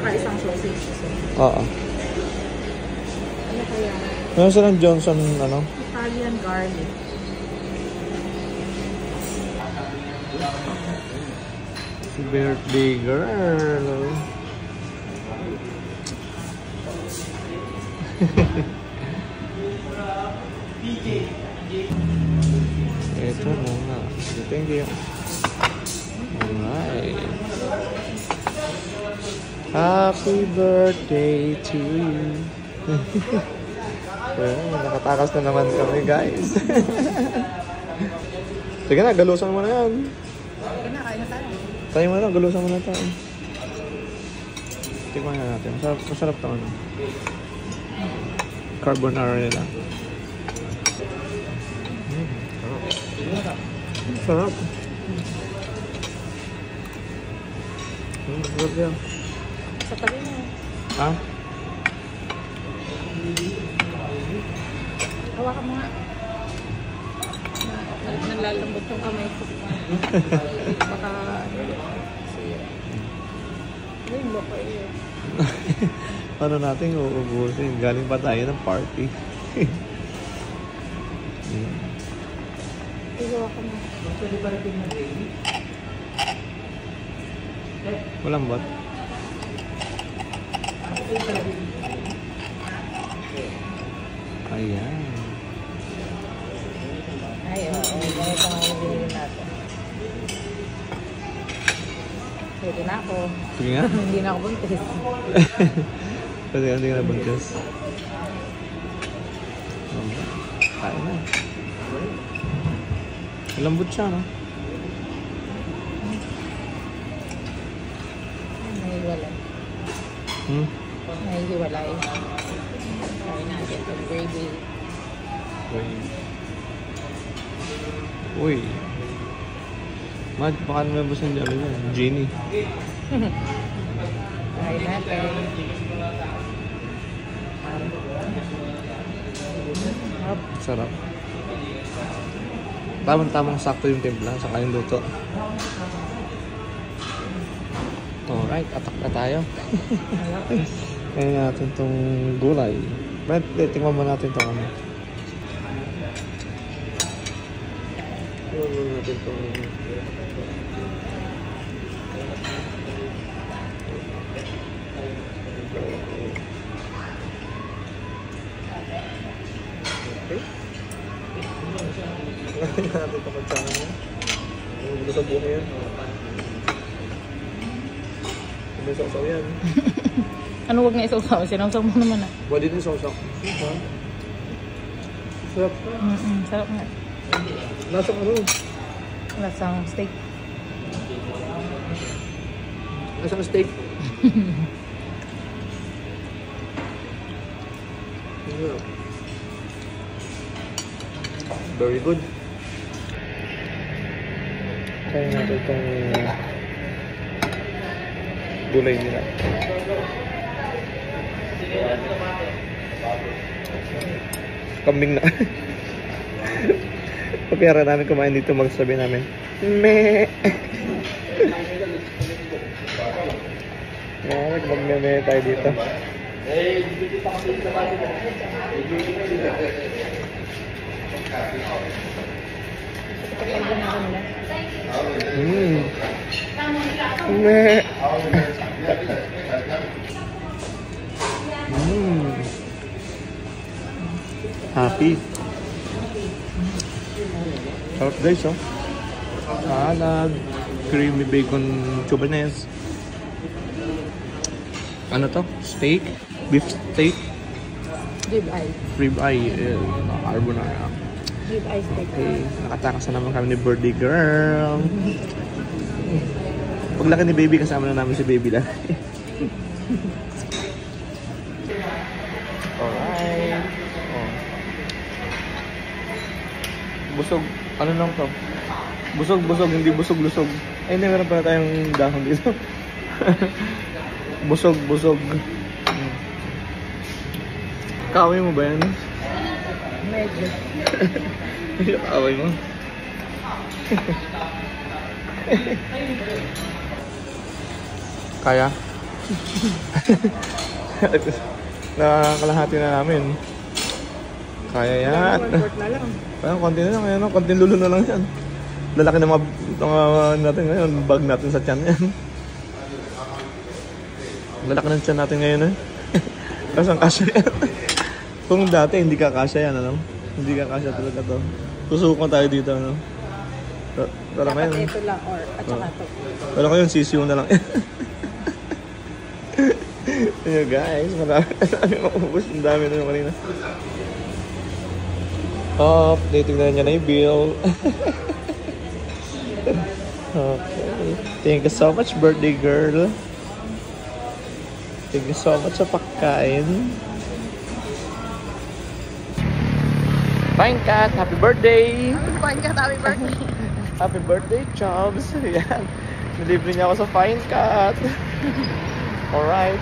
Saka isang sausage. Oo. Ano kaya? Meron silang Johnson, ano? Italian garlic. Si birthday girl. Ito na nga. Thank you. Alright. Happy birthday to you. Nakatakas na naman kami, guys. Sige na, galusan mo na yan. Sige na, kain na tayo. Tayo mo na, galusan mo na tayo. Tikman na natin. Masarap to ano. Carbonara nila. Sarap. Sarap yan. Sa tabi mo. Ha? Hawakan mo nga. Nalalambot yung kamay ko. Baka yung loko eh. Ano natin uubusin? Galing pa tayo ng party. Hawakan mo. Walang bot? Ayan. Ay, oo. Ganito nga yung binili natin. Pwede na ako. Sige nga. Hindi na ako buntis. Kasi hindi ka nabuntis. Kaya na. Malambot siya, no? Nahiwalay. Nahihiwalay. Kaya natin itong gravy. Uy. Mad, baka naman ba siyang dami yan? Genie. Kaya natin. Sarap. Tamang-tamang sakto yung timpla, saka yung luto. Alright, atak na tayo. Kaya natin itong gulay. Brad, tingnan mo natin itong ano. Tingnan mo natin itong... Okay. Tingnan natin itong magsama niya. Gusto sa buhay yan. May sausaw yan. Ano wag na isausaw? Sinausaw mo naman ah. Pwede din sausaw. Sarap. Sarap nga. Lasang ano? Lasang steak. Lasang steak. Very good. Kaya natin itong gulay nila. Kambing na. Pagkara namin kumain dito, magsabi namin, meh! Mag-meh tayo dito. Meh! Happy. Sarap guys, oh. Salad, creamy bacon chubanes. Ano to? Steak? Beef steak? Rib eye. Rib eye. Carbonara. Rib eye steak. Okay, nakatakas na naman kami ni birthday girl. Paglaki ni baby, kasama na namin si baby lang. Alright. Oh. Busog. Ano lang to? Busog, hindi busog-lusog. Ay, hindi, meron pala tayong dahon dito. Busog. Kaaway mo ba yan? Medyo. Medyo kaaway mo. Kaya? Nakakalahati na namin. Kaya yan. 1/4 na lang. Parang konti na lang. Ayan, konti lulo na lang yan. Lalaki na mga natin ngayon. Bag natin sa tiyan yan. Lalaki ng tiyan natin ngayon eh. Tapos ang kasya yan. Kung dati hindi ka kasya yan, ano? Hindi ka kasya talaga to. Susukan tayo dito, ano? Pero Dapat ngayon. ito lang or at saka ito. Pero ngayon, sisiyo na lang. Ayan guys, marami maubos. Ang dami na yung kanina. Oh, titignan niya na yung bill. Okay. Thank you so much, birthday girl. Thank you so much sa pagkain. Fine Cat, happy birthday! Fine Cat, happy birthday! Happy birthday, Chubs! Yan. Nilibre niya ako sa Fine Cat. Alright.